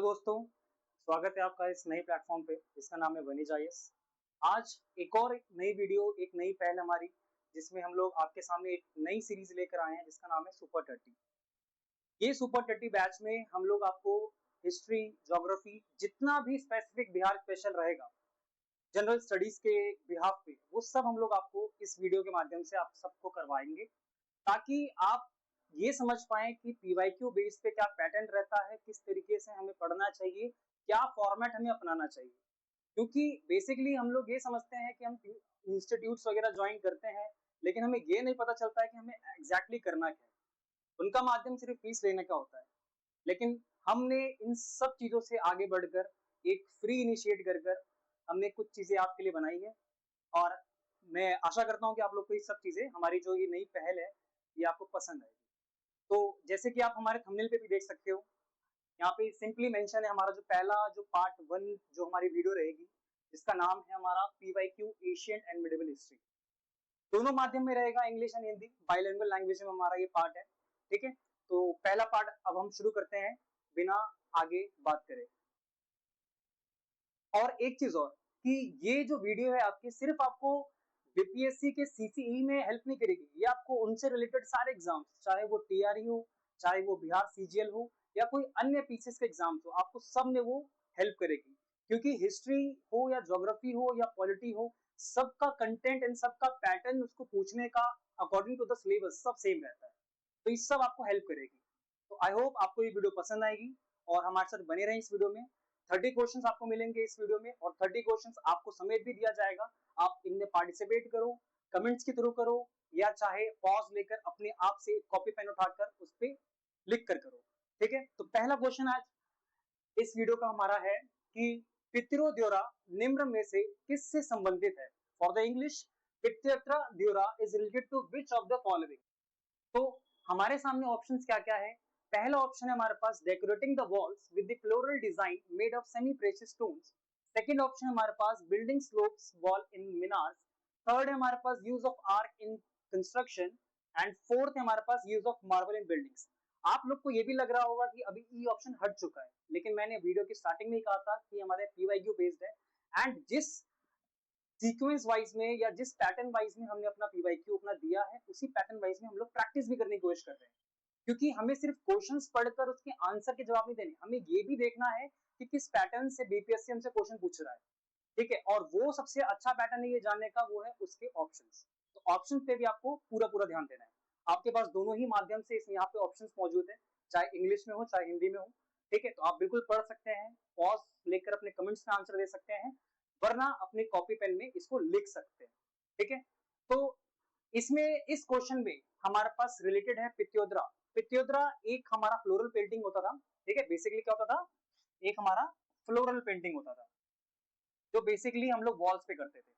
दोस्तों, स्वागत है आपका इस नए प्लेटफॉर्म पे जिसका नाम है वनीज आईएएस। आज एक और नई वीडियो, एक नई पहल हमारी, जिसमें हम लोग आपके सामने एक नई सीरीज लेकर आए हैं जिसका नाम है सुपर 30। ये सुपर 30 बैच में हम लोग आपको हिस्ट्री, ज्योग्राफी, जितना भी स्पेसिफिक बिहार स्पेशल रहेगा जनरल स्टडीज के बिहाफ पे, वो सब हम लोग आपको इस वीडियो के माध्यम से आप सबको करवाएंगे, ताकि आप ये समझ पाएं कि पीवाईक्यू बेस पे क्या पैटर्न रहता है, किस तरीके से हमें पढ़ना चाहिए, क्या फॉर्मेट हमें अपनाना चाहिए। क्योंकि बेसिकली हम लोग ये समझते हैं कि हम इंस्टीट्यूट्स वगैरह ज्वाइन करते हैं, लेकिन हमें ये नहीं पता चलता है कि हमें एग्जैक्टली करना क्या है। उनका माध्यम सिर्फ फीस लेने का होता है, लेकिन हमने इन सब चीजों से आगे बढ़कर एक फ्री इनिशिएट कर हमने कुछ चीजें आपके लिए बनाई है। और मैं आशा करता हूं कि आप लोग को ये सब चीजें, हमारी जो ये नई पहल है, ये आपको पसंद आएगी। तो जैसे कि आप हमारे थंबनेल पे भी देख सकते हो, यहाँ पे सिंपली मेंशन है हमारा जो पहला जो पार्ट 1 जो हमारी वीडियो रहेगी, जिसका नाम है हमारा PYQ Asian and medieval history. दोनों माध्यम में रहेगा, English and Hindi, bilingual language में हमारा ये पार्ट है। ठीक है, तो पहला पार्ट अब हम शुरू करते हैं बिना आगे बात करें। और एक चीज और, कि ये जो वीडियो है आपकी, सिर्फ आपको बीपीएससी के सीसीई में हेल्प नहीं करेगी, ये आपको उनसे रिलेटेड सारे एग्जाम्स, चाहे वो टीआरई हो, चाहे वो बिहार सीजीएल हो, या कोई अन्य पीसीएस के एग्जाम्स हो, आपको सब में वो हेल्प करेगी। क्योंकि हिस्ट्री हो या ज्योग्राफी हो या पॉलिटी हो, सबका कंटेंट एंड सबका पैटर्न, उसको पूछने का अकॉर्डिंग टू द सिलेबस सब सेम रहता है। तो इस सब आपको हेल्प करेगी। तो आई होप आपको ये वीडियो पसंद आएगी और हमारे साथ बने रहें इस वीडियो में। 30 क्वेश्चंस आपको मिलेंगे इस वीडियो में, और 30 क्वेश्चंस आपको समेट भी दिया जाएगा। आप इनमें पार्टिसिपेट करो, कमेंट्स के थ्रू करो, या चाहे पॉज लेकर अपने आप से कॉपी पेन उठाकर उस पर लिख कर करो। ठीक है, तो पहला क्वेश्चन आज इस वीडियो का हमारा है कि पितृ द्योरा निम्न में से किससे संबंधित है। फॉर द इंग्लिश, पितृ द्योरा is related to which of the following. तो हमारे सामने ऑप्शंस क्या क्या है। पहला ऑप्शन है हमारे पास decorating the walls with the floral design made of semi precious stones. Second option है हमारे पास building slopes wall in minars. Third है हमारे पास use of arch in construction. And fourth है हमारे पास use of marble in buildings. आप लोग को ये भी लग रहा होगा कि अभी ई ऑप्शन हट चुका है, लेकिन मैंने वीडियो की स्टार्टिंग में ही कहा था कि हमारे पीवाईक्यू बेस्ड है, एंड जिस सीक्वेंस वाइज में या जिस पैटर्न वाइज में हमने अपना पीवाईक्यू अपना दिया है, उसी पैटर्न वाइज में हम लोग प्रैक्टिस भी करने की कोशिश कर रहे हैं। क्योंकि हमें सिर्फ क्वेश्चंस पढ़कर उसके आंसर के जवाब नहीं देने, हमें ये भी देखना है कि किस पैटर्न से बीपीएससी हमसे क्वेश्चन पूछ रहा है। ठीक है, और वो सबसे अच्छा पैटर्न है ये जानने का, वो है उसके ऑप्शंस। तो ऑप्शंस पे भी आपको पूरा पूरा ध्यान देना है। आपके पास दोनों ही माध्यम से इसमें यहाँ पे ऑप्शंस मौजूद है, चाहे इंग्लिश में हो चाहे हिंदी में हो। ठीक है, तो आप बिल्कुल पढ़ सकते हैं, पॉज लेकर अपने कमेंट्स में आंसर दे सकते हैं, वरना अपने कॉपी पेन में इसको लिख सकते हैं। ठीक है, तो इसमें इस क्वेश्चन में हमारे पास रिलेटेड है पित्योदरा। पित्योदरा एक हमारा फ्लोरल पेंटिंग होता था। ठीक है, बेसिकली क्या होता था, एक हमारा फ्लोरल पेंटिंग होता था जो बेसिकली हम लोग वॉल्स पे करते थे।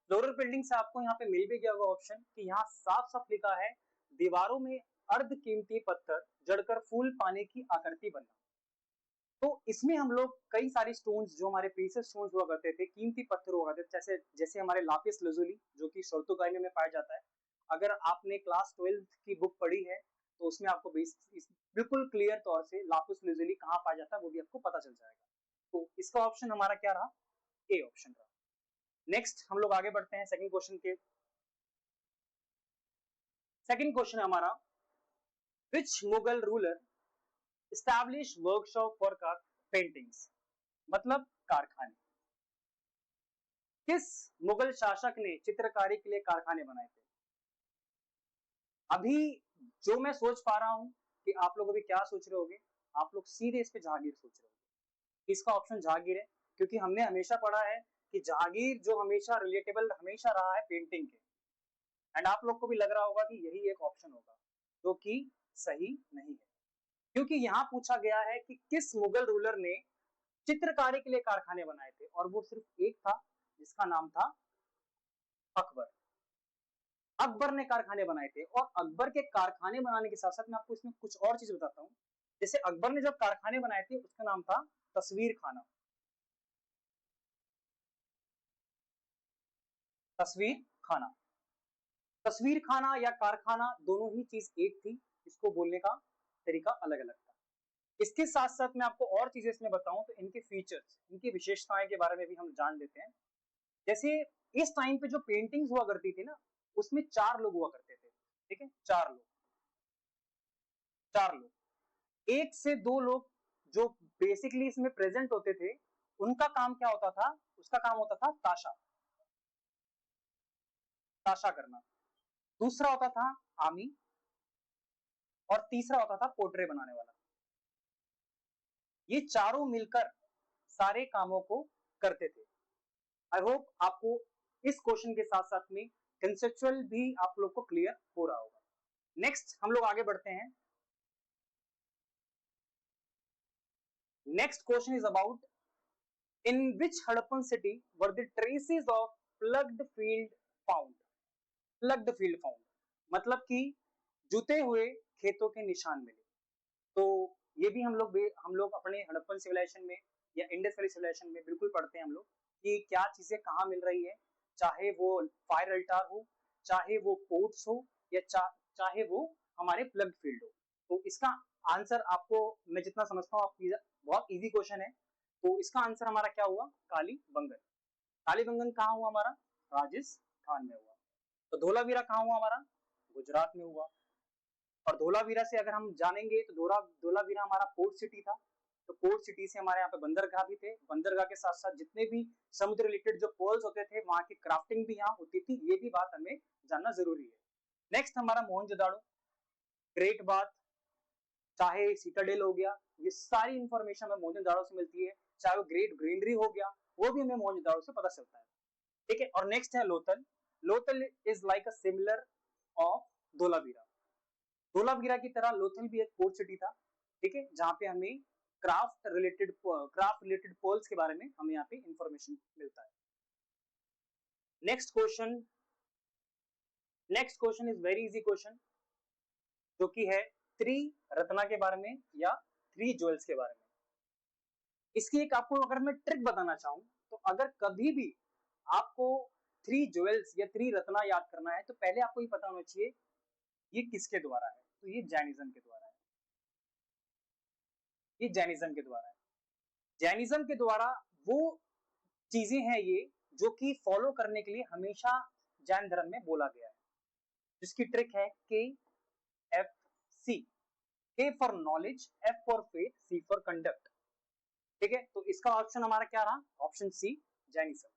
फ्लोरल पेंटिंग से आपको यहाँ पे मिल भी गया होगा ऑप्शन, कि यहाँ साफ साफ लिखा है दीवारों में अर्ध कीमती पत्थर जड़कर फूल पाने की आकृति बनना। तो इसमें हम लोग कई सारे स्टोन्स, जो हमारे प्रीशियस स्टोन्स हुआ करते थे, कीमती पत्थर हुआ करते थे, जैसे जैसे हमारे लापिस लजुली जो कि शर्तुगाइमे में पाया जाता है। अगर आपने क्लास 12 की बुक पढ़ी है तो उसमें आपको बिल्कुल क्लियर तौर से लापिस लजुली कहाँ पाया जाता है वो भी आपको पता चल जाएगा। तो इसका ऑप्शन हमारा क्या रहा, ए ऑप्शन रहा। नेक्स्ट हम लोग आगे बढ़ते हैं सेकंड क्वेश्चन के। सेकंड क्वेश्चन है हमारा, which Mughal ruler establish workshop for paintings. मतलब कारखाने। किस मुगल शासक ने चित्रकारी के लिए कारखाने बनाए थे। अभी जो मैं सोच पा रहा हूं कि आप लोग अभी क्या सोच रहे होंगे, आप लोग सीधे इस पे जहांगीर सोच रहे होंगे। इसका ऑप्शन जहांगीर है, क्योंकि हमने हमेशा पढ़ा है कि जहांगीर जो हमेशा रिलेटेबल हमेशा रहा है पेंटिंग के। एंड आप लोग को भी लग रहा होगा कि यही एक ऑप्शन होगा, जो कि सही नहीं है। क्योंकि यहां पूछा गया है कि किस मुगल रूलर ने चित्रकारी के लिए कारखाने बनाए थे, और वो सिर्फ एक था जिसका नाम था अकबर। अकबर ने कारखाने बनाए थे, और अकबर के कारखाने बनाने के साथ साथ मैं आपको इसमें कुछ और चीज बताता हूं। जैसे अकबर ने जब कारखाने बनाए थे उसका नाम था तस्वीर खाना। तस्वीर खाना, तस्वीर खाना या कारखाना दोनों ही चीज एक थी, इसको बोलने का तरीका अलग अलग था। इसके साथ साथ मैं आपको और चीजें इसमें बताऊं तो इनके फीचर्स, इनकी विशेषताएं के बारे में भी हम जान लेते हैं। जैसे इस टाइम पे जो पेंटिंग्स हुआ करती थी ना, उसमें 4 लोग हुआ करते थे, ठीक है, 4 लोग, 4 लोग, 1 से 2 लोग जो बेसिकली इसमें प्रेजेंट होते थे, उनका काम क्या होता था, उसका काम होता था ताशा, ताशा करना। दूसरा होता था आमी, और तीसरा होता था पोर्ट्रे बनाने वाला। ये चारों मिलकर सारे कामों को करते थे। आई होप आपको इस क्वेश्चन के साथ साथ में कंसेप्चुअल भी आप लोग को क्लियर हो रहा होगा। नेक्स्ट हम लोग आगे बढ़ते हैं। Next question is about in which Harappan city were the traces of ploughed field found. Ploughed field found मतलब कि जुते हुए खेतों के निशान मिले। तो ये भी हम लोग अपने हड़प्पन सिविलाइजेशन में या इंडस वैली सिविलाइजेशन में बिल्कुल पढ़ते हैं हम लोग कि क्या चीजें कहाँ मिल रही है, चाहे वो फायर अल्टार हो, चाहे वो पोर्ट्स हो, या चाहे वो हमारे प्लग फील्ड हो। तो इसका आंसर आपको मैं जितना समझता हूँ, आप बहुत इजी क्वेश्चन है। तो इसका आंसर हमारा क्या हुआ, कालीबंगन। कालीबंगन कहाँ हुआ हमारा, राजस्थान में हुआ। तो धोलावीरा कहाँ हुआ हमारा, गुजरात में हुआ। और धोलावीरा से अगर हम जानेंगे तो धोलावीरा हमारा पोर्ट सिटी था। तो पोर्ट सिटी से हमारे यहाँ पे बंदरगाह भी थे। बंदरगाह के साथ साथ जितने भी समुद्र रिलेटेड जो पर्ल्स होते थे, वहां की क्राफ्टिंग भी यहाँ होती थी। ये भी बात हमें जानना जरूरी है। नेक्स्ट हमारा मोहनजोदाड़ो, ग्रेट बाथ, चाहे सीटाडेल हो गया, ये सारी इंफॉर्मेशन हमें मोहनजोदाड़ो से मिलती है। चाहे वो ग्रेट ग्रीनरी हो गया, वो भी हमें मोहनजोदाड़ो से पता चलता है। ठीक है, और नेक्स्ट है Lothal. Lothal is like a similar of Dholavira. Dholavira की तरह लोथल भी एक पोर्ट सिटी था, ठीक है, जहां पे हमें क्राफ्ट रिलेटेड पर्ल्स के बारे में हमें यहाँ पे इंफॉर्मेशन मिलता है। Next question is very easy question, जो कि है थ्री रत्ना के बारे में या थ्री ज्वेल्स के बारे में। इसकी एक आपको अगर मैं ट्रिक बताना चाहूं, तो अगर कभी भी आपको थ्री ज्वेल्स या थ्री रत्ना याद करना है, तो पहले आपको ये पता होना चाहिए ये किसके द्वारा है। तो ये जैनिज्म के द्वारा है, ये जैनिज्म के द्वारा है। जैनिज्म के द्वारा वो चीजें हैं ये जो कि फॉलो करने के लिए हमेशा जैन धर्म में बोला गया है, जिसकी ट्रिक है KFC, K for knowledge, F for faith, C for conduct. ठीक है, तो इसका ऑप्शन हमारा क्या रहा, option C, Jainism.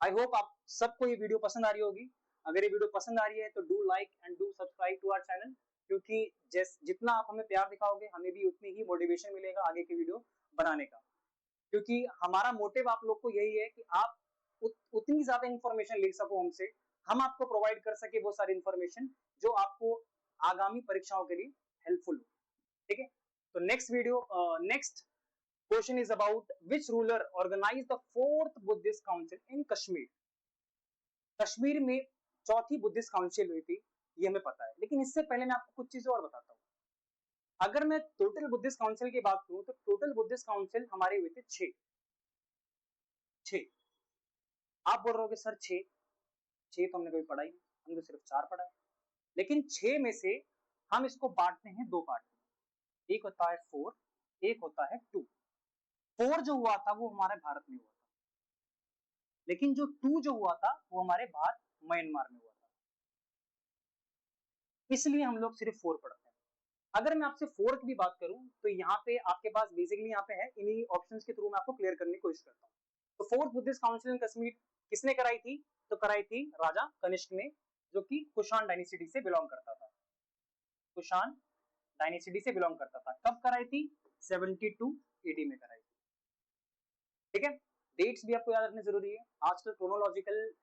I hope आप सबको ये वीडियो पसंद आ रही होगी। अगर ये वीडियो पसंद आ रही है तो do like and do subscribe to our channel, क्योंकि जितना आप हमें प्यार दिखाओगे, हमें भी उतनी ही मोटिवेशन मिलेगा आगे की वीडियो बनाने का। क्योंकि हमारा मोटिव आप लोग को यही है कि आप उतनी ज्यादा इंफॉर्मेशन ले सको हमसे, हम आपको प्रोवाइड कर सके वो सारी इंफॉर्मेशन जो आपको आगामी परीक्षाओं के लिए हेल्पफुल हो। ठीक है, तो next question is about which ruler organise the fourth Buddhist council in Kashmir. Kashmir में चौथी बुद्धिस्ट काउंसिल हुई थी, ये हमें पता है, लेकिन इससे पहले मैं आपको कुछ चीजें और बताता हूँ। अगर मैं टोटल बुद्धिस्ट काउंसिल की बात करूं, तो टोटल बुद्धिस्ट काउंसिल हमारे हुए थे 6। आप बोल रहे हो सर 6 तो हमने कभी पढ़ा ही नहीं, हमने तो सिर्फ 4 पढ़ा है। लेकिन 6 में से हम इसको बांटते हैं 2 पार्ट में, एक होता है 4, एक होता है 2। 4 जो हुआ था वो हमारे भारत में हुआ था, लेकिन जो 2 जो हुआ था वो हमारे भारत म्यांमार में हुआ था। इसलिए हम लोग सिर्फ 4 पढ़ते हैं। अगर मैं आपसे 4 की भी बात करूं, तो यहाँ पे आपके पास बेसिकली यहाँ पे है, इन्हीं ऑप्शंस के थ्रू मैं आपको क्लियर करने की कोशिश करता हूँ। तो fourth Buddhist council in Kashmir किसने कराई थी, तो कराई थी राजा कनिष्क ने, जो कि कुषाण डायनेस्टी से बिलोंग करता था। कुषाण डायनेस्टी से बिलोंग करता था। कब कराई थी, 72 AD में कराई थी। ठीक है, डेट्स भी आपको याद रखने जरूरी है। आजकल क्रोनोलॉजिकल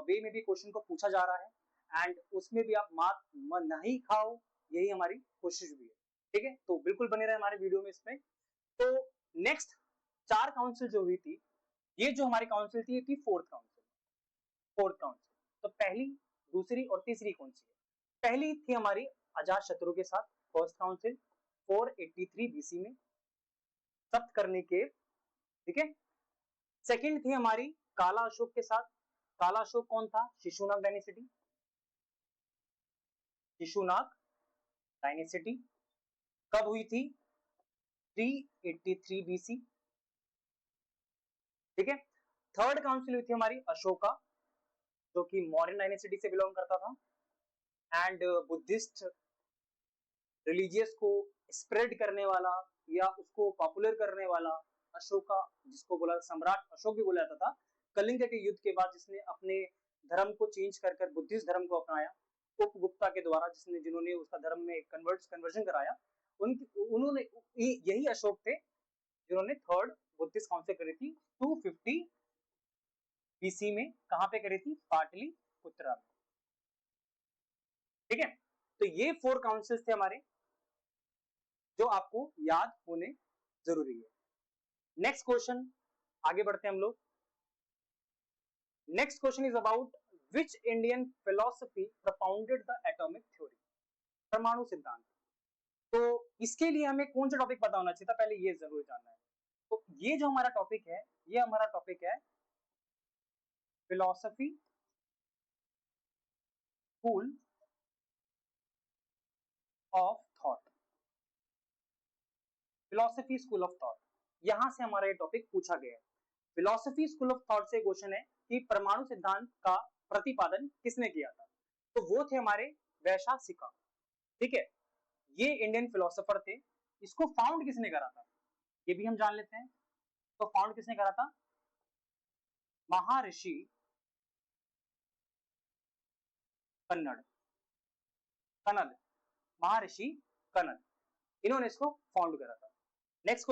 वे में भी क्वेश्चन को पूछा जा रहा है, एंड उसमें भी आप मात नहीं खाओ, यही हमारी कोशिश भी है। ठीक है, तो बिल्कुल बने रहे हमारे वीडियो में इसमें। तो नेक्स्ट 4 काउंसिल जो हुई थी, ये जो हमारी काउंसिल थी, ये थी फोर्थ काउंसिल। तो पहली, दूसरी और तीसरी कौन सी है? पहली थी हमारी अजात शत्रु के साथ, फर्स्ट काउंसिल 483 BC में, सप्त करने के। ठीक है, सेकंड थी हमारी काला अशोक के साथ। काला अशोक कौन था, शिशुनाग डायनेस्टी। शिशुनाग डायनेस्टी कब हुई थी, 383 BC। ठीक है। थर्ड काउंसिल हुई थी हमारी अशोका, जो कि मौर्यन डायनेस्टी से बिलोंग करता था, एंड बुद्धिस्ट रिलीजियस को स्प्रेड करने वाला या उसको पॉपुलर करने वाला अशोका, जिसको बोला सम्राट अशोक भी बोला जाता था, कलिंग के युद्ध के बाद जिसने अपने धर्म को चेंज कर कर बुद्धिस्ट धर्म को अपनाया, उपगुप्ता के द्वारा जिन्होंने उसका धर्म में कन्वर्जन कराया, उन्होंने यही अशोक थे जिन्होंने थर्ड बुद्धिस्ट काउंसिल करी थी 250 बीसी में। कहां पे करी थी? पाटलिपुत्रा में। ठीक है, तो ये 4 काउंसिल्स थे हमारे, जो आपको याद होने जरूरी है। नेक्स्ट क्वेश्चन, आगे बढ़ते हैं हम लोग। Next question is about which Indian philosophy propounded the atomic theory, परमाणु सिद्धांत। तो इसके लिए हमें कौन सा टॉपिक पता होना चाहिए था, पहले ये जरूर जानना है। तो ये जो हमारा टॉपिक है, ये हमारा टॉपिक है philosophy school of thought. Philosophy school of thought, यहां से हमारा ये टॉपिक पूछा गया है। फिलोसफी स्कूल ऑफ थॉट से क्वेश्चन है कि परमाणु सिद्धांत का प्रतिपादन किसने किया था? तो वो थे हमारे वैशेषिक। ठीक है, ये इंडियन फिलोसोफर थे। इसको फाउंड किसने करा था, ये भी हम जान लेते हैं। तो फाउंड किसने करा था? महर्षि कन्नड, महर्षि कन्नड, इन्होंने इसको फाउंड करा था। नेक्स्ट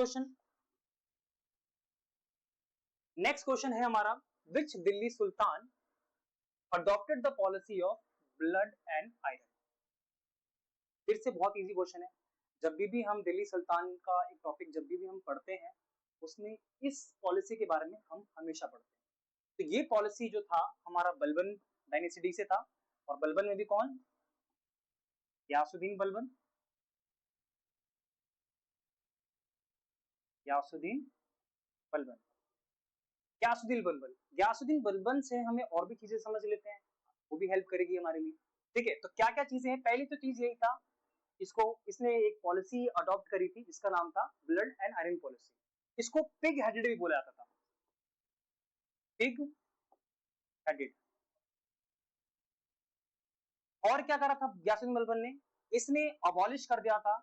क्वेश्चन है हमारा, which Delhi sultan adopted the policy of blood and iron. फिर से बहुत इजी क्वेश्चन है। जब भी हम दिल्ली सुल्तान का एक टॉपिक जब भी हम पढ़ते हैं, उसमें इस पॉलिसी के बारे में हम हमेशा पढ़ते हैं। तो ये पॉलिसी जो था हमारा बलबन डायनेस्टी से था, और बलबन में भी कौन? गयासुद्दीन बलबन, गयासुद्दीन बलबन, गयासुद्दीन बलबन से हमें और भी चीजें समझ लेते हैं, वो भी हेल्प करेगी हमारे लिए। ठीक है, तो क्या क्या चीजें हैं? पहली तो चीज यही था, इसने एक पॉलिसी अडॉप्ट करी थी जिसका नाम था ब्लड एंड आयरन पॉलिसी। इसको पिग हेडेड भी बोला जाता था, पिग हेडेड। और क्या करा था गयासुद्दीन बलबन ने? इसने अबॉलिश कर दिया था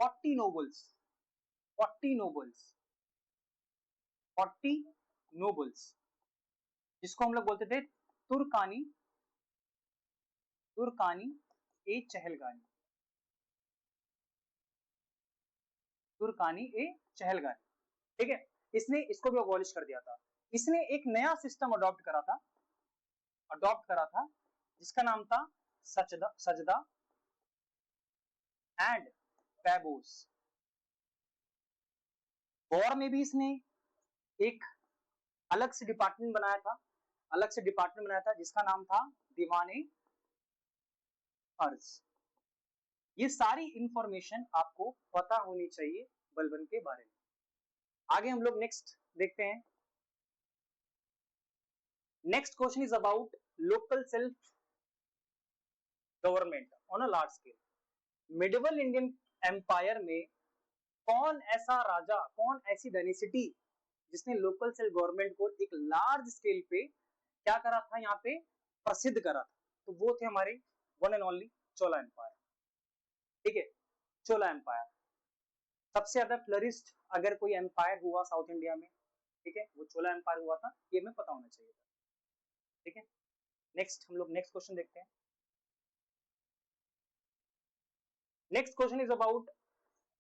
40 नोबल्स, 40 नोबल्स, 40 नोबल्स, जिसको हम लोग बोलते थे तुर्कानी, तुर्कानी ए चहलगानी, तुर्कानी ए चहलगानी। ठीक है, इसने इसको भी अबॉलिश कर दिया था। इसने एक नया सिस्टम अडॉप्ट करा था जिसका नाम था सजदा एंड पैबोस। वॉर में भी इसने एक अलग से डिपार्टमेंट बनाया था जिसका नाम था दीवाने अर्ज। ये सारी इंफॉर्मेशन आपको पता होनी चाहिए बलबन के बारे में। आगे हम लोग नेक्स्ट देखते हैं। Next question is about local self government on a large scale. Medieval Indian empire में कौन ऐसा राजा, कौन ऐसी डायनेस्टी जिसने लोकल सेल्फ गवर्नमेंट को एक लार्ज स्केल पे क्या करा था, यहाँ पे प्रसिद्ध करा था? तो वो थे हमारे one and only Chola empire. ठीक है, चोला एम्पायर सबसे ज्यादा फ्लरिस्ट अगर कोई एम्पायर हुआ साउथ इंडिया में, ठीक है, वो चोला एम्पायर हुआ था, ये हमें पता होना चाहिए था। ठीक है, नेक्स्ट हम लोग नेक्स्ट क्वेश्चन देखते हैं। Next question is about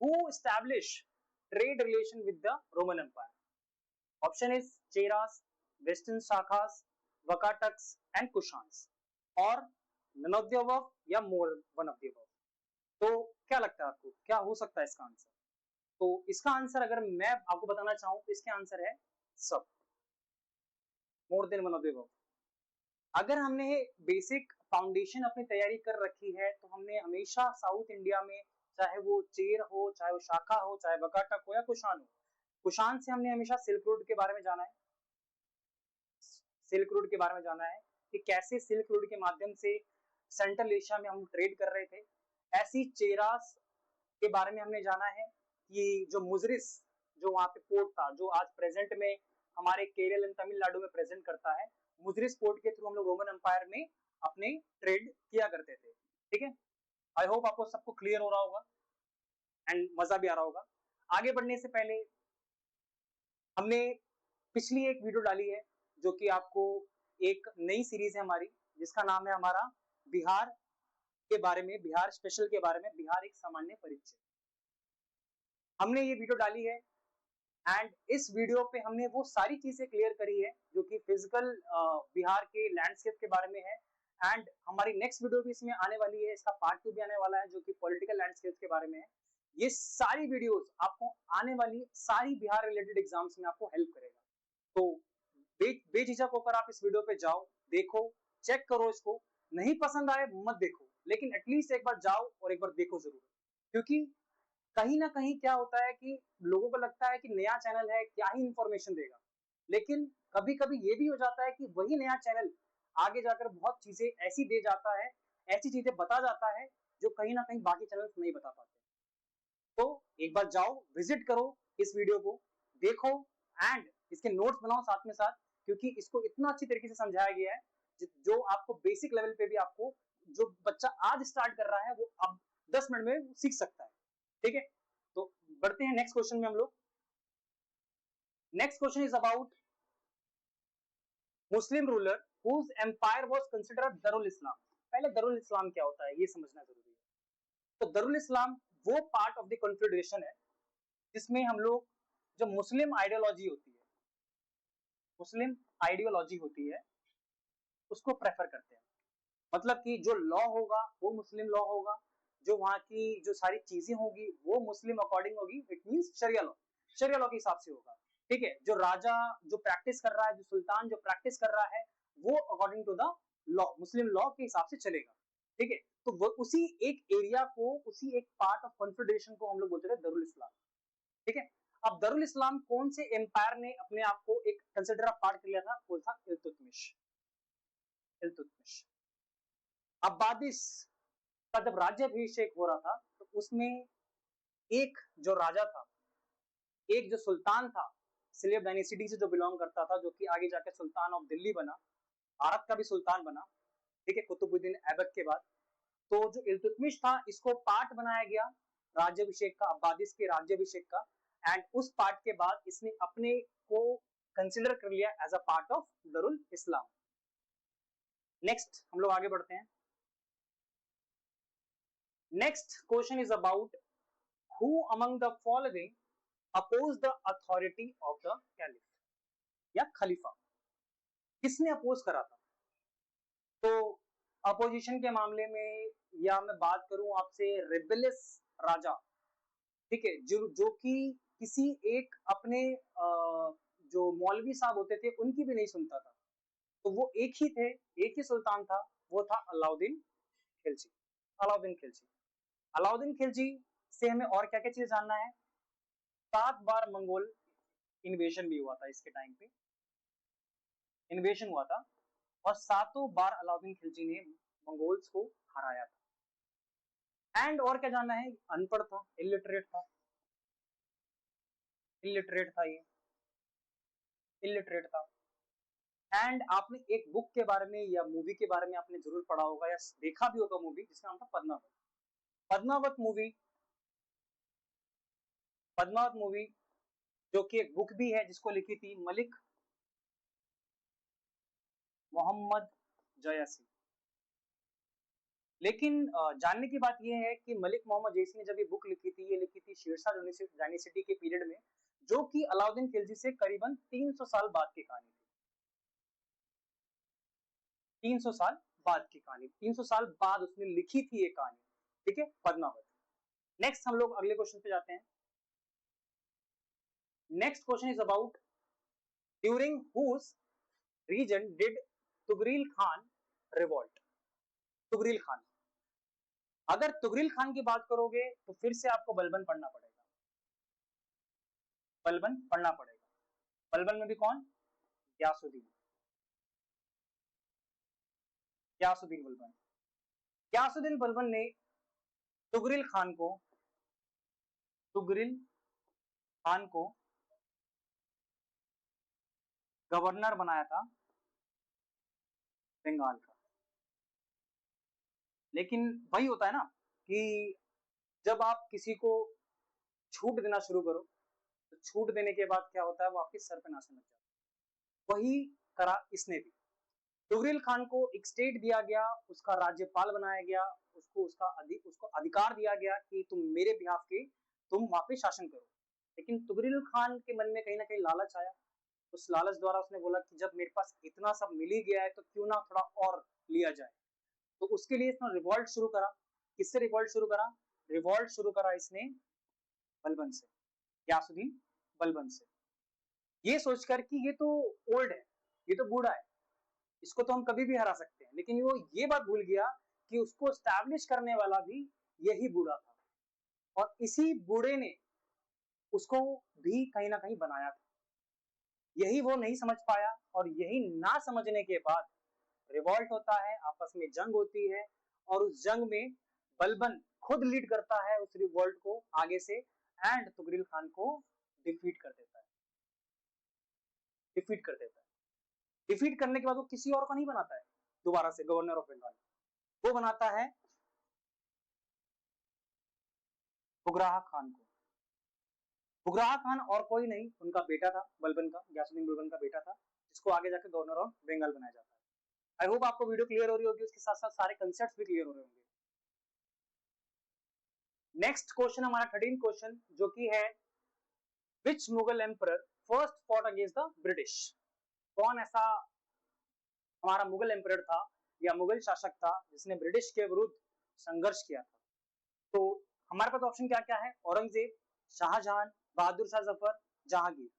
who establish trade relation with the Roman Empire. Option is Cheras, western Shakas, Vakatakas and Kushans, और नन ऑफ द अबव या more one of the above. तो क्या लगता है आपको, क्या हो सकता है इसका आंसर? तो इसका आंसर अगर मैं आपको बताना चाहूं तो इसका आंसर है सब, more than one of the above. अगर हमने बेसिक फाउंडेशन अपनी तैयारी कर रखी है तो हमने हमेशा साउथ इंडिया में, चाहे वो चेर हो, चाहे वो शाखा हो, चाहे वकाटक हो या कुशान हो, कुशान से हमने हमेशा सिल्क रोड के बारे में जाना है, सिल्क रोड के बारे में जाना है कि कैसे सिल्क रोड के माध्यम से सेंट्रल एशिया में हम ट्रेड कर रहे थे। ऐसी चेरास के बारे में हमने जाना है कि जो मुजरिस, जो वहां पे पोर्ट था, जो आज प्रेजेंट में हमारे केरल एंड तमिलनाडु में प्रेजेंट करता है, मुजरिस पोर्ट के थ्रू हम लोग रोमन एम्पायर में अपने ट्रेड किया करते थे। ठीक है, आई होप आपको सबको क्लियर हो रहा होगा एंड मजा भी आ रहा होगा। आगे बढ़ने से पहले हमने पिछली एक वीडियो डाली है जो कि आपको एक नई सीरीज है हमारी, जिसका नाम है हमारा बिहार के बारे में, बिहार स्पेशल के बारे में, बिहार एक सामान्य परिचय। हमने ये वीडियो डाली है एंड इस वीडियो पे हमने वो सारी चीजें क्लियर करी है जो कि फिजिकल बिहार के लैंडस्केप के बारे में है। एंड हमारी नेक्स्ट वीडियो भी इसमें आने वाली है, इसका पार्ट 2 भी आने वाला है जो कि पॉलिटिकल लैंडस्केप के बारे में है। ये सारी वीडियोस आपको आने वाली सारी बिहार रिलेटेड एग्जाम्स में आपको हेल्प करेगा। तो बेझिझक होकर आप इस वीडियो पे जाओ, देखो, चेक करो, इसको नहीं पसंद आए मत देखो, लेकिन एटलीस्ट एक बार जाओ और एक बार देखो जरूर, क्योंकि कहीं ना कहीं क्या होता है कि लोगों को लगता है कि नया चैनल है, क्या ही इंफॉर्मेशन देगा, लेकिन कभी कभी ये भी हो जाता है कि वही नया चैनल आगे जाकर बहुत चीजें ऐसी दे जाता है, ऐसी चीजें बता जाता है जो कहीं ना कहीं बाकी चैनल नहीं बता पाते। तो एक बार जाओ, विजिट करो, इस वीडियो को देखो एंड इसके नोट्स बनाओ साथ में साथ, क्योंकि इसको इतना अच्छी तरीके से समझाया गया है जो आपको बेसिक लेवल पे भी, आपको जो बच्चा आज स्टार्ट कर रहा है वो अब 10 मिनट में सीख सकता है। ठीक है, तो बढ़ते हैं नेक्स्ट क्वेश्चन में हम लोग। Next question is about Muslim ruler whose empire was considered दरुल इस्लाम। पहले दरुल इस्लाम क्या होता है ये समझना जरूरी है। तो दरुल इस्लाम वो पार्ट ऑफ द कॉन्फेडरेशन है जिसमें हम लोग जो मुस्लिम आइडियोलॉजी होती है, मुस्लिम आइडियोलॉजी होती है उसको प्रेफर करते हैं। मतलब कि जो लॉ होगा वो मुस्लिम लॉ होगा, जो वहां की जो सारी चीजें होगी वो मुस्लिम अकॉर्डिंग होगी, it means sharia law, sharia law के हिसाब से होगा। ठीक है, जो राजा जो प्रैक्टिस कर रहा है, जो सुल्तान जो प्रैक्टिस कर रहा है, वो according to the law, Muslim law के हिसाब से चलेगा। ठीक है, तो वो उसी एक एरिया को, उसी एक पार्ट ऑफ कॉन्फेडरेशन को हम लोग बोलते थे दरुल इस्लाम। ठीक है, अब दरुल इस्लाम कौन से एम्पायर ने अपने आप को एक कंसिडर पार्ट कर लिया था, वो था इल्तुतमिश। इल्तुतमिश अब्बादिस का जब राज्याभिषेक हो रहा था तो उसमें एक जो राजा था, एक जो सुल्तान था, सिलेब डायनेसिटी से जो बिलोंग करता था, जो कि आगे जाकर सुल्तान ऑफ दिल्ली बना, भारत का भी सुल्तान बना। ठीक है, कुतुबुद्दीन ऐबक के बाद। तो जो इल्तुतमिश था इसको पार्ट बनाया गया राज्याभिषेक का, अब्बादिस के राज्याभिषेक का, एंड उस पार्ट के बाद इसने अपने को कंसिडर कर लिया एज अ पार्ट ऑफ दरुल इस्लाम। नेक्स्ट हम लोग आगे बढ़ते हैं। Next question is about who among the following opposed the authority of the caliph या खलीफा, किसने अपोज करा था। तो अपोजिशन के मामले में या मैं बात करूं आपसे रेबेलियस राजा, ठीक है, जो कि किसी एक अपने जो मौलवी साहब होते थे उनकी भी नहीं सुनता था, तो वो एक ही थे, एक ही सुल्तान था, वो था अलाउद्दीन खिलजी। अलाउद्दीन खिलजी, अलाउद्दीन खिलजी से हमें और क्या क्या चीज जानना है। 7 बार मंगोल इन्वेजन भी हुआ था, इसके टाइम पे इन्वेजन हुआ था और 7 बार अलाउद्दीन खिलजी ने मंगोल्स को हराया था। एंड और क्या जानना है, अनपढ़ था, इलिटरेट था, इलिटरेट था ये, इलिटरेट था। एंड आपने एक बुक के बारे में या मूवी के बारे में आपने जरूर पढ़ा होगा या देखा भी होगा मूवी, जिसका नाम था पद्मावत। पद्मावत मूवी, पद्मावत मूवी जो कि एक बुक भी है जिसको लिखी थी मलिक मोहम्मद जयासी। लेकिन जानने की बात यह है कि मलिक मोहम्मद जैसी ने जब ये बुक लिखी थी, ये लिखी थी शेरशाह डायनेसिटी के पीरियड में, जो कि अलाउद्दीन खिलजी से करीबन 300 साल बाद की कहानी थी। 300 साल बाद की कहानी, 300 साल बाद उसने लिखी थी ये कहानी। ठीक है, पद्मावत। नेक्स्ट हम लोग अगले क्वेश्चन पे जाते हैं। Next question is about during whose reign did Tughril Khan revolt. Tughril Khan, अगर तुगरील खान की बात करोगे तो फिर से आपको बलबन पढ़ना पड़ेगा, बलबन पढ़ना पड़ेगा। बलबन में भी कौन, ग्यासुद्दीन, ग्यासुद्दीन बलबन। ग्यासुद्दीन बलबन ने तुगरील खान को तुगरिल खान को गवर्नर बनाया था बंगाल का। लेकिन वही होता है ना कि जब आप किसी को छूट देना शुरू करो तो छूट देने के बाद क्या होता है, वो आपके सर पे नाचने लग जाता है। वही करा इसने भी। तुगरिल खान को एक स्टेट दिया गया, उसका राज्यपाल बनाया गया, उसको अधिकार दिया गया कि तुम मेरे बिहाफ के तुम वहां पे शासन करो। लेकिन तुगरिल खान के मन में कहीं ना कहीं लालच आया। उस लालच द्वारा उसने बोला कि जब मेरे पास इतना सब मिल ही गया है तो क्यों ना थोड़ा और लिया जाए। तो उसके लिए इसने रिवॉल्ट शुरू करा। किससे रिवॉल्ट शुरू करा? रिवॉल्ट शुरू करा इसने बलबन से, गयासुद्दीन बलबन से। ये सोचकर कि ये तो ओल्ड है, ये तो बूढ़ा है, इसको तो हम कभी भी हरा सकते हैं। लेकिन वो ये बात भूल गया कि उसको स्टैब्लिश करने वाला भी यही बूढ़ा था, और इसी बूढ़े ने उसको भी कहीं ना कहीं बनाया था। यही वो नहीं समझ पाया, और यही ना समझने के बाद रिवॉल्ट होता है, आपस में जंग होती है, और उस जंग में बलबन खुद लीड करता है उस रिवॉल्ट को आगे से, एंड तुगरिल खान को डिफीट कर देता है। डिफीट कर देता है। डिफीट करने के बाद वो किसी और को नहीं बनाता है दोबारा से गवर्नर ऑफ बंगाल, वो बनाता है बुगराह खान को। बुगराह खान और कोई नहीं, उनका बेटा था बलबन का, गयासुद्दीन बलबन का बेटा था, जिसको आगे जाकर गवर्नर ऑफ बंगाल बनाया जाता है। आई होप आपको वीडियो क्लियर हो रही होगी, उसके साथ साथ सारे कंसेप्ट भी क्लियर हो रहे होंगे। नेक्स्ट क्वेश्चन हमारा 13 क्वेश्चन, जो कि है which Mughal emperor first fought against the British. कौन ऐसा हमारा मुगल एम्परर था या मुगल शासक था जिसने ब्रिटिश के विरुद्ध संघर्ष किया था? तो हमारे पास ऑप्शन क्या क्या है? औरंगजेब, शाहजहां, बहादुर शाह जफर, जहांगीर,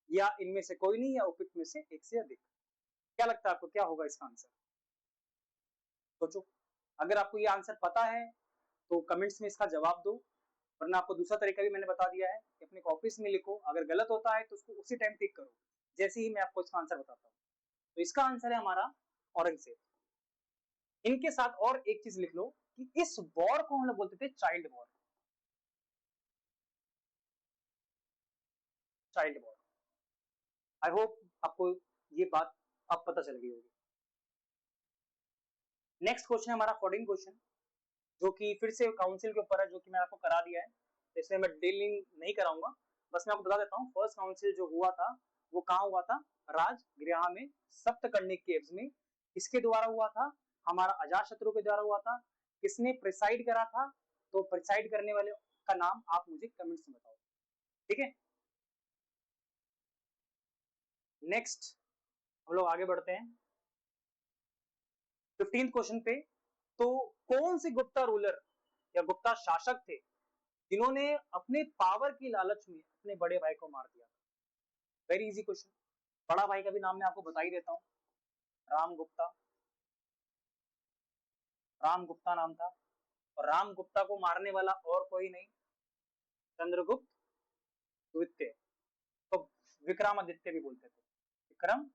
या इनमें से कोई नहीं, या उपयुक्त में से एक से अधिक। क्या लगता है आपको, क्या होगा इसका आंसर? सोचो। अगर आपको ये आंसर पता है तो कमेंट्स में इसका जवाब दो, वरना आपको दूसरा तरीका भी मैंने बता दिया है कि अपने कॉपीज में लिखो। अगर गलत होता है तो उसको उसी टाइम टिक करो जैसे ही मैं आपको इसका आंसर बताता हूँ। तो इसका आंसर है हमारा औरंगजेब। इनके साथ और एक चीज लिख लो कि इस वॉर को हम लोग बोलते थे child war. Child war. I hope आपको ये बात अब पता चल गई होगी। नेक्स्ट क्वेश्चन है हमारा 14 क्वेश्चन, जो कि फिर से काउंसिल के ऊपर है, जो कि मैं आपको करा दिया है, इसमें मैं डीलिंग नहीं कराऊंगा। बस मैं आपको बता देता हूँ, फर्स्ट काउंसिल जो हुआ था वो कहाँ हुआ था? राजगृह में, सप्तकर्णिक केव्स में। किसके द्वारा हुआ था? हमारा अजातशत्रु के द्वारा हुआ था। किसने प्रिसाइड करा था? तो प्रिसाइड करने वाले का नाम आप मुझे कमेंट्स में बताओ, ठीक है। नेक्स्ट हम लोग आगे बढ़ते हैं 15th क्वेश्चन पे। तो कौन से गुप्ता रूलर या गुप्ता शासक थे जिन्होंने अपने पावर की लालच में अपने बड़े भाई को मार दिया? Very easy question. बड़ा भाई का भी नाम मैं आपको बता ही देता हूं, राम गुप्ता। राम गुप्ता नाम था, और राम गुप्ता को मारने वाला और कोई नहीं, चंद्रगुप्त द्वितीय। तो विक्रमादित्य भी बोलते थे, विक्रम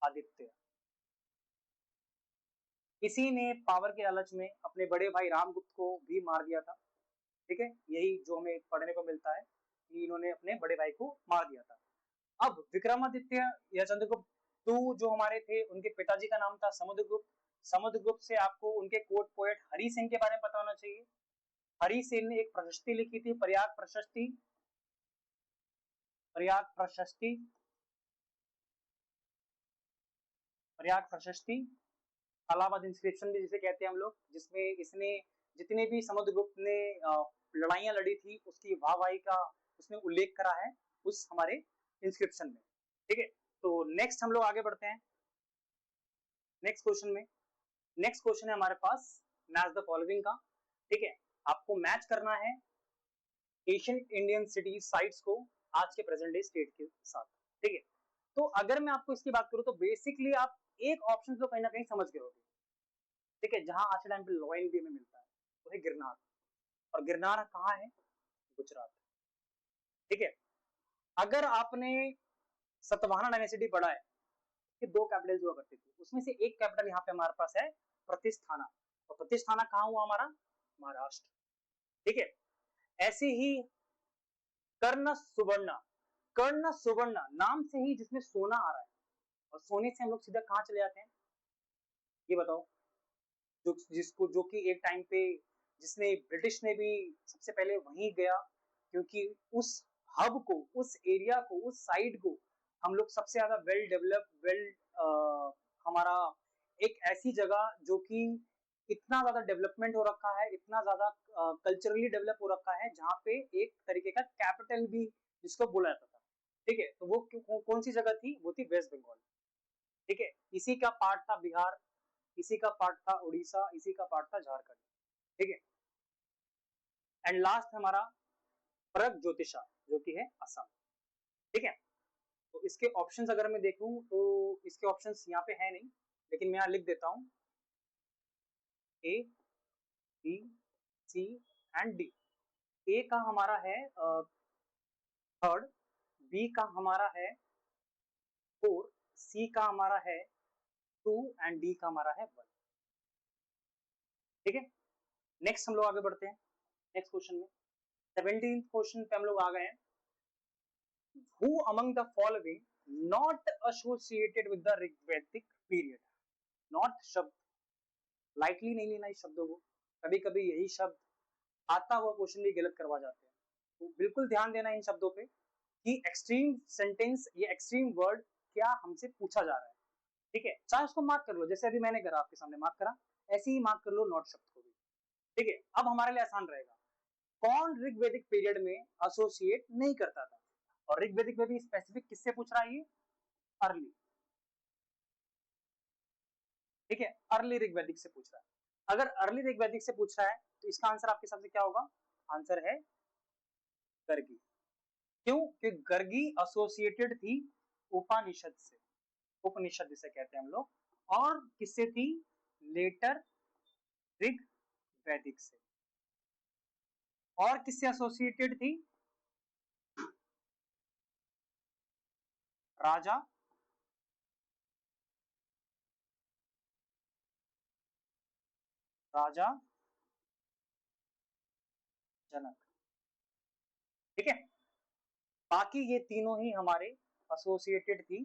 आदित्य। इसी ने पावर के लालच में अपने बड़े भाई रामगुप्त को भी मार दिया था, ठीक है। यही जो हमें पढ़ने को मिलता है कि इन्होंने अपने बड़े भाई को मार दिया था। अब विक्रमादित्य या चंद्रगुप्त टू जो हमारे थे, उनके पिताजी का नाम था समुद्रगुप्त। समुद्रगुप्त से आपको उनके कोर्ट पोएट हरि सिंह के बारे में पता होना चाहिए। हरि सिंह ने एक प्रशस्ति लिखी थी, प्रयाग प्रशस्ति। प्रयाग प्रशस्ति, प्रयाग प्रशस्ति, अलाहाबाद इंस्क्रिप्शन भी जिसे कहते हैं हम लोग, जिसमें इसने जितने भी समुद्रगुप्त ने लड़ाइयां लड़ी थी उसकी वाहवाही का उसने उल्लेख करा है उस हमारे इंस्क्रिप्शन में, ठीक है। तो नेक्स्ट हम लोग आगे बढ़ते हैं नेक्स्ट क्वेश्चन में। नेक्स्ट क्वेश्चन है हमारे पास मैच द फॉलोइंग का, ठीक है। आपको मैच करना है एशियन इंडियन सिटी साइट्स को आज के प्रेजेंट डे स्टेट के साथ, ठीक है। तो अगर मैं आपको इसकी बात करूं तो बेसिकली आप एक ऑप्शन तो कहीं ना कहीं समझ गए होंगे, ठीक है, जहां आज के टाइम पे लॉयल भी हमें मिलता है, वो है गिरनार। और गिरनार कहाँ है? गुजरात, ठीक है। अगर आपने सतवाहना डायनेस्टी पढ़ा है कि दो कैपिटल हुआ करती थी, उसमें से एक कैपिटल यहाँ पे हमारे पास है प्रतिष्ठाना। और प्रतिष्ठाना कहाँ हुआ? हमारा महाराष्ट्र, ठीक है। ऐसे ही कर्ण सुवर्णा, कर्ण सुवर्णा नाम से ही जिसमें सोना आ रहा है, और सोने से हम लोग सीधा कहाँ चले जाते हैं, ये बताओ। जो जिसको जो कि एक टाइम पे जिसने ब्रिटिश ने भी सबसे पहले वहीं गया, क्योंकि उस हब को, उस एरिया को, उस साइड को हम लोग सबसे ज्यादा वेल डेवलप, हमारा एक ऐसी जगह जो कि इतना ज्यादा डेवलपमेंट हो रखा है, इतना ज्यादा कल्चरली डेवलप हो रखा है, जहाँ पे एक तरीके का कैपिटल भी जिसको बोला जाता था। ठीक है, तो वो कौन सी जगह थी, वो थी वेस्ट बंगाल। ठीक है, इसी का पार्ट था बिहार, इसी का पार्ट था उड़ीसा, इसी का पार्ट था झारखंड। ठीक है, एंड लास्ट हमारा प्रग ज्योतिषा जो कि है असम। ठीक है, तो इसके ऑप्शंस अगर मैं देखूं तो इसके ऑप्शंस यहाँ पे है नहीं, लेकिन मैं यहाँ लिख देता हूं ए, बी, सी एंड डी। ए का हमारा है थर्ड, बी का हमारा है फोर, सी का हमारा है टू एंड डी का हमारा है वन। ठीक है, नेक्स्ट हम लोग आगे बढ़ते हैं नेक्स्ट क्वेश्चन में। 17th क्वेश्चन पे हम लोग आ गए हैं। Who among the following not associated with the Rigvedic period? Not शब्द लाइटली नहीं लेना इस शब्दों को, कभी कभी यही शब्द आता हुआ क्वेश्चन भी गलत करवा जाते हैं, तो बिल्कुल ध्यान देना इन शब्दों पे कि एक्सट्रीम सेंटेंस, ये एक्सट्रीम वर्ड क्या हमसे पूछा जा रहा है। ठीक है, चाहे उसको मार्क कर लो, जैसे अभी मैंने करा आपके सामने मार्क करा, ऐसे ही मार्क कर लो नॉट शब्द को भी। ठीक है, अब हमारे लिए आसान रहेगा, कौन ऋग्वेदिक पीरियड में एसोसिएट नहीं करता था, और ऋग्वेदिक में भी स्पेसिफिक किससे पूछ रहा है, ये अर्ली। ठीक है, अर्ली ऋग्वेदिक से पूछ रहा है। अगर अर्ली ऋग्वेदिक से पूछ रहा है तो इसका आंसर आपके हिसाब से क्या होगा, आंसर है गर्गी। क्यों, कि गर्गी एसोसिएटेड थी उपनिषद से, उपनिषद जिसे कहते हैं हम लोग, और किससे थी, लेटर ऋग वैदिक से। और किससे एसोसिएटेड थी, राजा राजा जनक। ठीक है, बाकी ये तीनों ही हमारे एसोसिएटेड थी,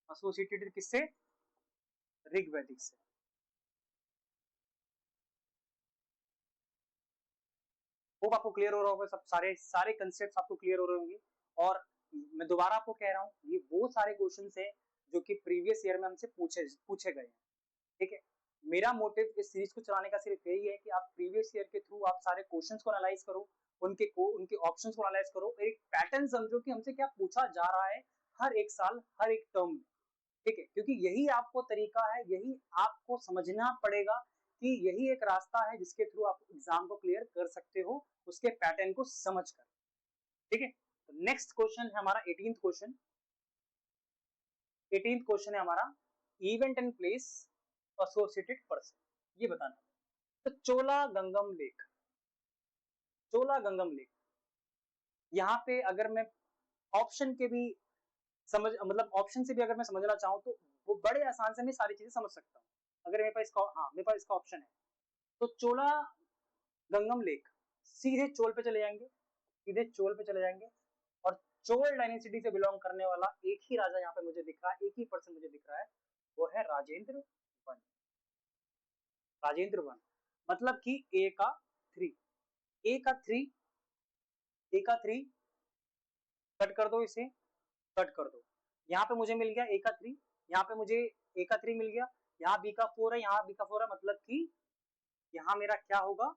एसोसिएटेड किससे, ऋग्वैदिक से। होप आपको क्लियर हो रहा होगा, सब सारे सारे कंसेप्ट आपको क्लियर हो रहे होंगे। और मैं दोबारा आपको कह रहा हूँ, ये वो सारे क्वेश्चन है जो कि प्रीवियस ईयर में हमसे पूछे गए हैं। ठीक है, मेरा मोटिव इस सीरीज को चलाने का सिर्फ यही है कि आप प्रीवियस ईयर के थ्रू आप सारे क्वेश्चंस को एनालाइज करो, उनके ऑप्शंस को एनालाइज करो, एक पैटर्न समझो कि हमसे क्या पूछा जा रहा है हर एक साल, हर एक टर्म में। ठीक है, क्योंकि यही आपको तरीका है, यही आपको समझना पड़ेगा कि यही एक रास्ता है जिसके थ्रू आप एग्जाम को क्लियर कर सकते हो, उसके पैटर्न को समझकर। ठीक है, तो नेक्स्ट क्वेश्चन है हमारा 18th क्वेश्चन। 18th क्वेश्चन है हमारा event and place associated person, ये बताना। तो चोला गंगम लेक, चोला गंगम लेक, यहाँ पे अगर मैं ऑप्शन के भी समझ, मतलब ऑप्शन से भी अगर मैं समझना चाहूँ तो वो बड़े आसान से मैं सारी चीजें समझ सकता हूँ, अगर मेरे पास इसका, हाँ मेरे पास इसका ऑप्शन है। तो चोला गंगम लेक, सीधे चोल पे चले जाएंगे, सीधे चोल पे चले जाएंगे, और चोल डायनेसिटी से बिलोंग करने वाला एक ही राजा यहाँ पे मुझे दिख रहा है, एक ही पर्सन मुझे दिख रहा है, वो है राजेंद्र वन। राजेंद्र वन मतलब कि ए का थ्री, ए का थ्री, ए का थ्री कट कर दो, इसे कट कर दो, यहाँ पे मुझे मिल गया ए का थ्री, यहाँ पे मुझे ए का थ्री मिल गया, यहाँ बी का फोर है, यहाँ बी का फोर है, मतलब कि यहाँ मेरा क्या होगा,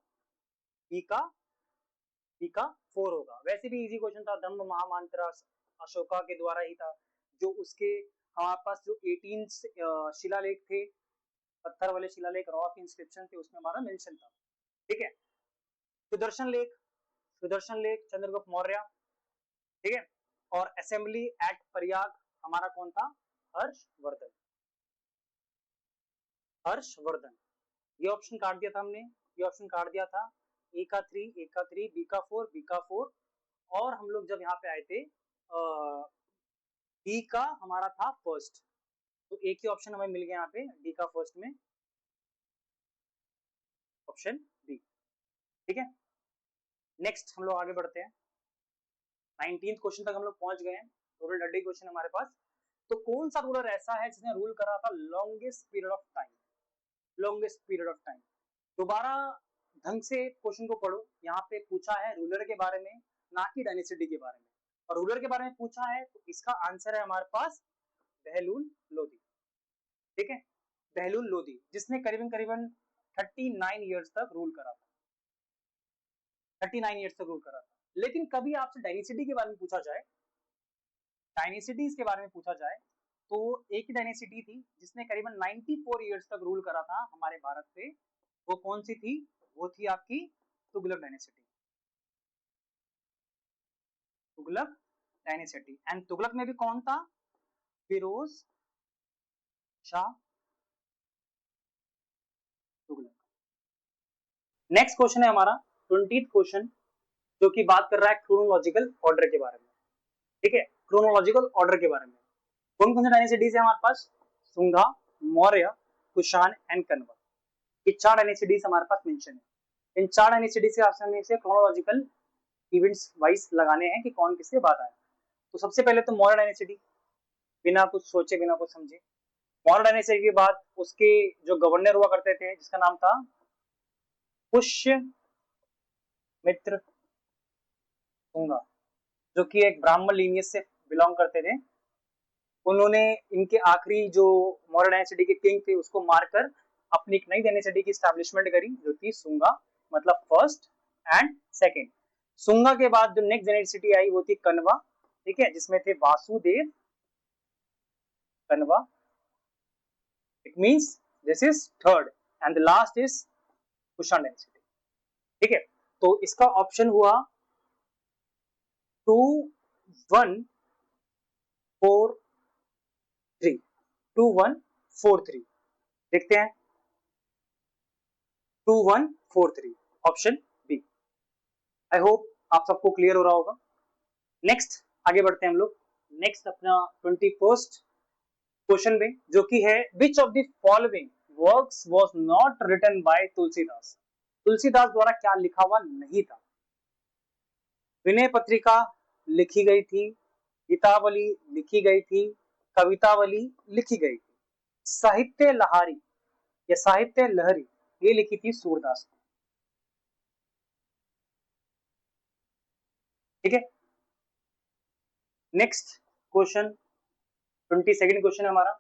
बी का फोर होगा। वैसे भी इजी क्वेश्चन था, दम्भ महामंत्र अशोका के द्वारा ही था, जो उसके हमारे पास जो 18 शिलालेख थे, पत्थर वाले शिलालेख, रॉक इंस्क्रिप्शन थे, उसमें हमारा मेंशन था। ठीक है, सुदर्शन लेख, सुदर्शन लेख चंद्रगुप्त मौर्य। ठीक है, और असेंबली एट प्रयाग हमारा कौन था, हर्षवर्धन, हर्षवर्धन। ये ऑप्शन काट दिया था हमने, ये ऑप्शन काट दिया था, ए का थ्री, ए का थ्री, बी का फोर, बी का फोर, और हम लोग जब यहाँ पे आए थे डी का हमारा था फर्स्ट, तो एक ही ऑप्शन हमें मिल गया यहाँ पे डी का फर्स्ट में, ऑप्शन बी। ठीक है, नेक्स्ट हम लोग आगे बढ़ते हैं। 19th क्वेश्चन तक हम लोग पहुंच गए हैं, टोटल 30 क्वेश्चन हमारे पास। तो कौन सा रूलर ऐसा है जिसने रूल करा था longest period of time, longest period of time. दोबारा ढंग से क्वेश्चन को पढ़ो, यहाँ पे पूछा है रूलर के बारे में, ना कि डायनेसिटी के बारे में। और रूलर के बारे में पूछा है तो इसका आंसर है हमारे पास बहलूल लोदी। ठीक है, बहलूल लोदी, जिसने करीबन करीबन 39 ईयर्स तक रूल करा था, 39 ईयर्स तक रूल करा था। लेकिन कभी आपसे डायनेसिटी के बारे में पूछा जाए, डायनेसिटीज के बारे में पूछा जाए, तो एक ही डायनेसिटी थी जिसने करीबन 94 ईयर्स तक रूल करा था हमारे भारत पे। वो कौन सी थी? वो थी आपकी Tughlaq dynasty, Tughlaq dynasty. And Tughlaq में भी कौन था? फिरोज शाह तुगलक। नेक्स्ट क्वेश्चन है हमारा 20th क्वेश्चन, जो कि बात कर रहा है क्रोनोलॉजिकल ऑर्डर के बारे में। ठीक है, क्रोनोलॉजिकल ऑर्डर के बारे में कौन कौन से डायनेसिटीज है हमारे पास? सुंगा, मौर्य, कुषाण एंड कन्वा। ये 4 डायनेसिटीज हमारे पास मेंशन है। इन 4 डायनेसिटी से आपसे से क्रोनोलॉजिकल इवेंट्स वाइज लगाने हैं कि कौन किसके बाद आया। तो सबसे पहले तो मौर्य डायनेसिटी, बिना कुछ सोचे बिना कुछ समझे। मौर्य डायनेसिटी के बाद उसके जो गवर्नर हुआ करते थे जिसका नाम था पुष्य मित्र सुंगा, जो कि एक ब्राह्मण लीनियज से बिलोंग करते थे। उन्होंने इनके आखिरी जो मौर्य डायनेसिटी के किंग थे उसको मारकर अपनी एक नई डायनेसिटी की स्टैब्लिशमेंट करी, जो थी सुंगा, मतलब फर्स्ट एंड सेकंड। सुंगा के बाद जो नेक्स्ट डायनेसिटी आई वो थी कन्वा। ठीक है, जिसमें थे Vasudev Kanva. It means this is third and the last is Kushan dynasty. ठीक है, तो इसका ऑप्शन हुआ 2143, 2143। देखते हैं 2143, ऑप्शन बी। आई होप आप सबको क्लियर हो रहा होगा। नेक्स्ट आगे बढ़ते हैं हम लोग। नेक्स्ट अपना 21st क्वेश्चन में, जो कि है which of the following works was not written by Tulsidas. Tulsidas द्वारा क्या लिखा हुआ नहीं था? विनय पत्रिका लिखी गई थी, गीतावली लिखी गई थी, कवितावली लिखी गई थी, साहित्य लहारी या साहित्य लहरी ये लिखी थी सूरदास ने। ठीक है, नेक्स्ट क्वेश्चन 22nd क्वेश्चन है हमारा,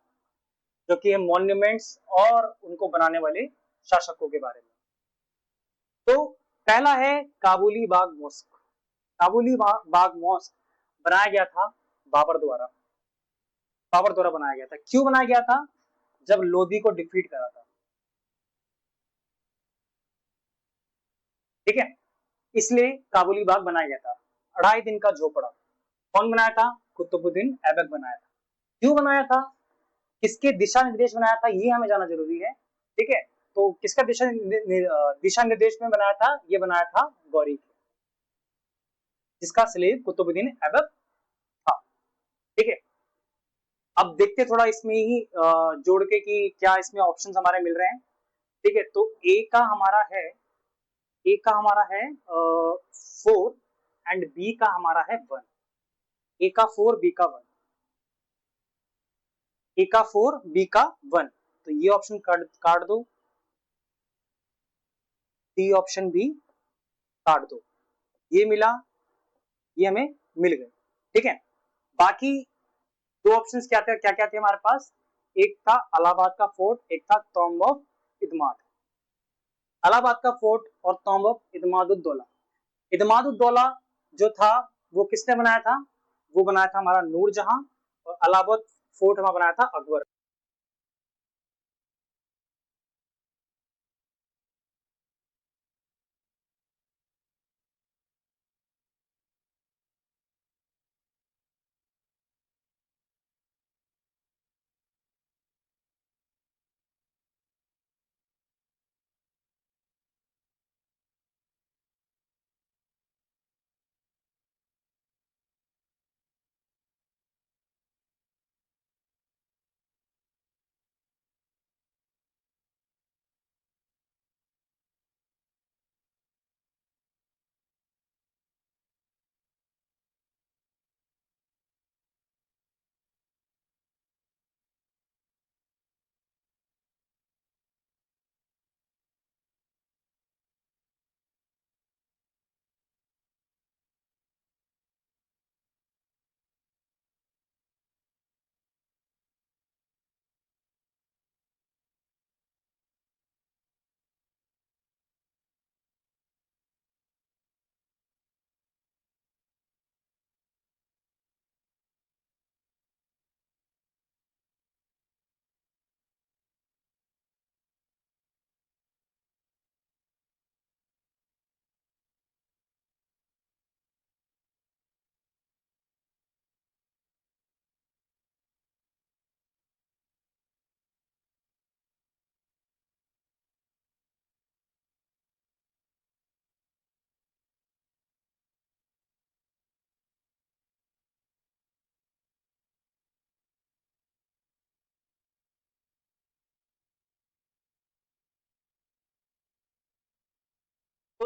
जो कि है मॉन्यूमेंट्स और उनको बनाने वाले शासकों के बारे में। तो पहला है काबुली बाग मॉस्क। काबुली बाग मॉस्क बनाया गया था बाबर द्वारा, बाबर द्वारा बनाया गया था। क्यों बनाया गया था? जब लोधी को डिफीट करा था। ठीक है, इसलिए काबुली बाग बनाया गया था। 2.5 दिन का झोपड़ा कौन बनाया था? कुतुबुद्दीन ऐबक बनाया था। क्यों बनाया था? किसके दिशा निर्देश बनाया था, ये हमें जाना जरूरी है। ठीक है, तो किसका दिशा निर्देश में बनाया था? ये बनाया था गौरी, जिसका स्लेव कुतुबुद्दीन ऐबक था। ठीक है, अब देखते थोड़ा इसमें ही जोड़ के कि क्या इसमें ऑप्शंस हमारे मिल रहे हैं। ठीक है, तो ए का हमारा है, ए का हमारा है 4 एंड बी का हमारा है 1। ए का 4, बी का 1, ए का 4, बी का 1। तो ये ऑप्शन काट दो, सी ऑप्शन बी काट दो। ये मिला, ये हमें मिल गए। ठीक है, बाकी दो ऑप्शंस क्या थे, क्या क्या थे हमारे पास? एक था अलाहाबाद का फोर्ट, एक था टॉम्ब ऑफ इदमाद। अलाहाबाद का फोर्ट और टॉम्ब ऑफ इदमादुद्दौला। इदमादुद्दौला जो था वो किसने बनाया था? वो बनाया था हमारा नूरजहां। और अलाहाबाद फोर्ट हमारा बनाया था अकबर।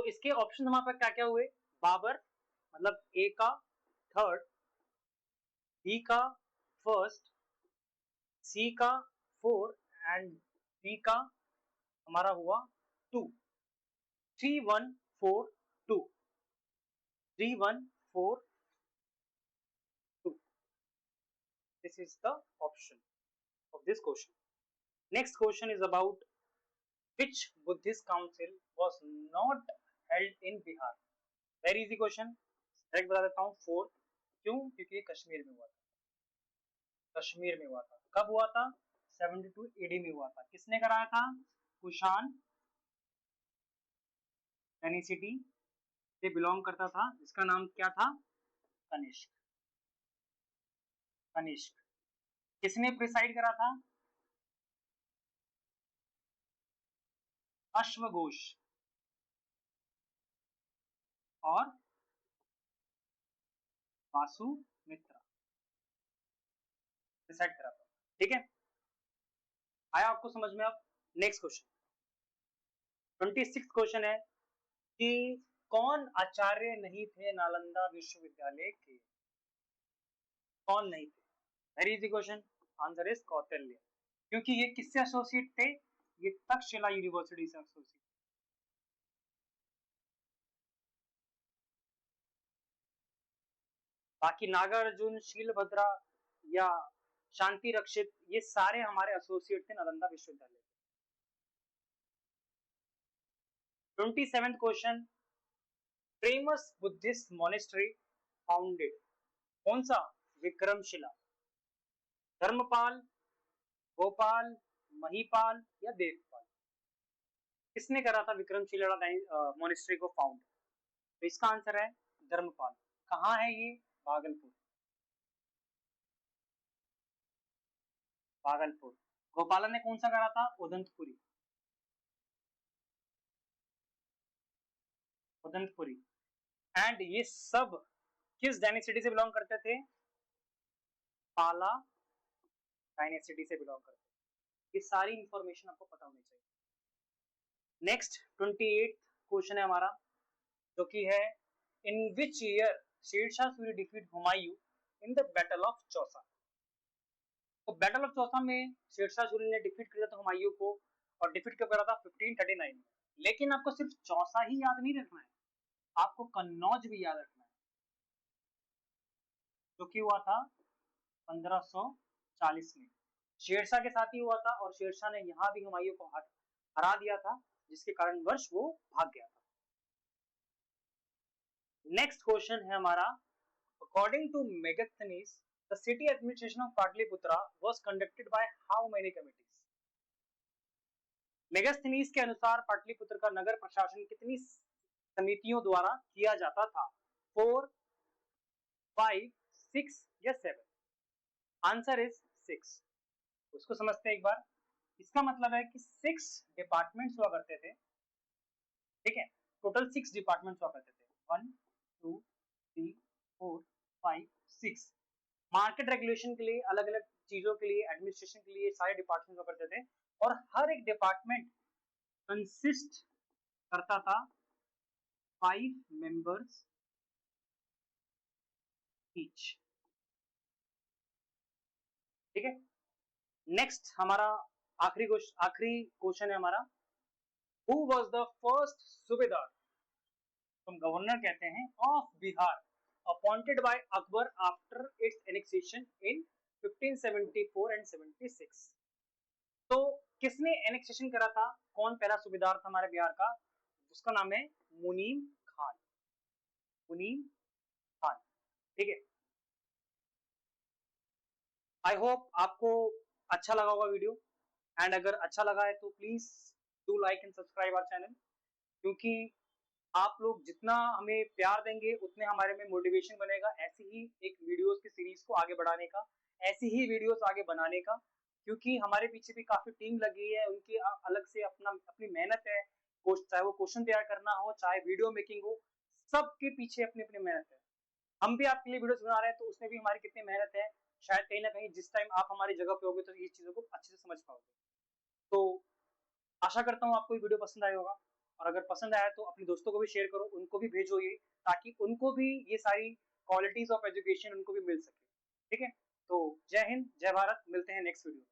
तो इसके ऑप्शन हमारे पास क्या क्या हुए, बाबर मतलब ए का थर्ड, बी का फर्स्ट, सी का फोर एंड डी का हमारा हुआ 2, 3142, 3142. This is the option of this question. Next question is about which Buddhist council was not held in Bihar. Very easy question. Direct बता देता हूँ, फोर्थ. क्यों? क्योंकि ये कश्मीर में हुआ था. कश्मीर में हुआ था. कब हुआ था? 72 AD में हुआ था. किसने कराया था? कुषाण डायनेसिटी से बिलोंग करता था, जिसका नाम क्या था? कनिष्क. कनिष्क. किसने प्रिसाइड करा था? अश्वघोष और वासुमित्रा डिसाइड करा था. ठीक है, आया आपको समझ में? अब नेक्स्ट क्वेश्चन, 26 क्वेश्चन है कि कौन आचार्य नहीं थे नालंदा विश्वविद्यालय के? कौन नहीं थे? Very easy question. Answer is Kautilya. क्योंकि ये किससे एसोसिएट थे? ये तक्षशिला यूनिवर्सिटी से एसोसिएट. बाकी नागार्जुन, शीलभद्रा या शांति रक्षित, ये सारे हमारे एसोसिएट थे नालंदा विश्वविद्यालय. 27th question, famous Buddhist monastery founded. कौन सा? विक्रमशिला. धर्मपाल, गोपाल, महीपाल या देवपाल? किसने करा था विक्रमशिला मॉनेस्ट्री को फाउंड? तो इसका आंसर है धर्मपाल. कहाँ है ये? भागलपुर. भागलपुर. गोपाला ने कौन सा करा था? उदंतपुरी. उदंतपुरी. एंड ये सब किस डायनेसिटी से बिलोंग करते थे? पाला डायनेसिटी से बिलोंग करते थे. ये सारी इंफॉर्मेशन आपको पता होनी चाहिए. नेक्स्ट 28 क्वेश्चन है हमारा, जो कि है in which year Sher Shah Suri defeat Humayun in the battle of Chausa. तो बैटल ऑफ चौसा में शेरशाह सूरी ने डिफीट किया था हुमायूं को, और डिफीट कब करा था? 1539 में. लेकिन आपको सिर्फ चौसा ही याद नहीं रखना है, आपको कन्नौज भी याद रखना है, जो कि हुआ था 1540 में. शेरशाह के साथ ही हुआ था, और शेरशाह ने यहां भी हुमायूं को हरा दिया था, जिसके कारण वर्ष वो भाग गया था. नेक्स्ट क्वेश्चन है हमारा, according to Megasthenes the city administration of Pataliputra was conducted by how many committees? Megasthenes के अनुसार पाटलिपुत्र का नगर प्रशासन कितनी समितियों द्वारा किया जाता था? 4, 5, 6 या 7? Answer is 6. उसको समझते हैं एक बार. इसका मतलब है कि 6 डिपार्टमेंट्स हुआ करते थे. ठीक है, टोटल 6 डिपार्टमेंट्स हुआ करते थे. 1, 2, 3, 4, 5, 6. मार्केट रेगुलेशन के लिए, अलग अलग चीजों के लिए, एडमिनिस्ट्रेशन के लिए सारे डिपार्टमेंट हुआ करते थे, और हर एक डिपार्टमेंट कंसिस्ट करता था 5 मेंबर्स ईच. ठीक है, नेक्स्ट हमारा आखिरी क्वेश्चन है हमारा, हु वाज द फर्स्ट सूबेदार, हम गवर्नर कहते हैं, of Bihar appointed by Akbar after it's annexation in 1574 and 76? तो किसने एनेक्सेशन करा था? कौन पहला सूबेदार था हमारे बिहार का? उसका नाम है मुनीम खान. मुनीम खान. ठीक है, आई होप आपको अच्छा लगा होगा वीडियो. एंड अगर अच्छा लगा है तो please do like and subscribe our channel, क्योंकि आप लोग जितना हमें प्यार देंगे उतने हमारे में मोटिवेशन बनेगा ऐसी ही एक वीडियोस की सीरीज को आगे बढ़ाने का, ऐसी ही वीडियोस आगे बनाने का. क्योंकि हमारे पीछे भी काफी टीम लगी है, उनकी अलग से अपनी मेहनत है. चाहे वो क्वेश्चन तैयार करना हो, चाहे वीडियो मेकिंग हो, सबके पीछे अपनी अपनी मेहनत है. हम भी आपके लिए वीडियोस बना रहे हैं, तो उसमें भी हमारी कितनी मेहनत है. शायद कहीं ना कहीं जिस टाइम आप हमारी जगह पे होगे तो ये चीजों को अच्छे से समझ पाओगे. तो आशा करता हूँ आपको ये वीडियो पसंद आया होगा. और अगर पसंद आया तो अपने दोस्तों को भी शेयर करो, उनको भी भेजो ये, ताकि उनको भी ये सारी क्वालिटीज ऑफ एजुकेशन उनको भी मिल सके। ठीक है, तो जय हिंद, जय भारत, मिलते हैं नेक्स्ट वीडियो।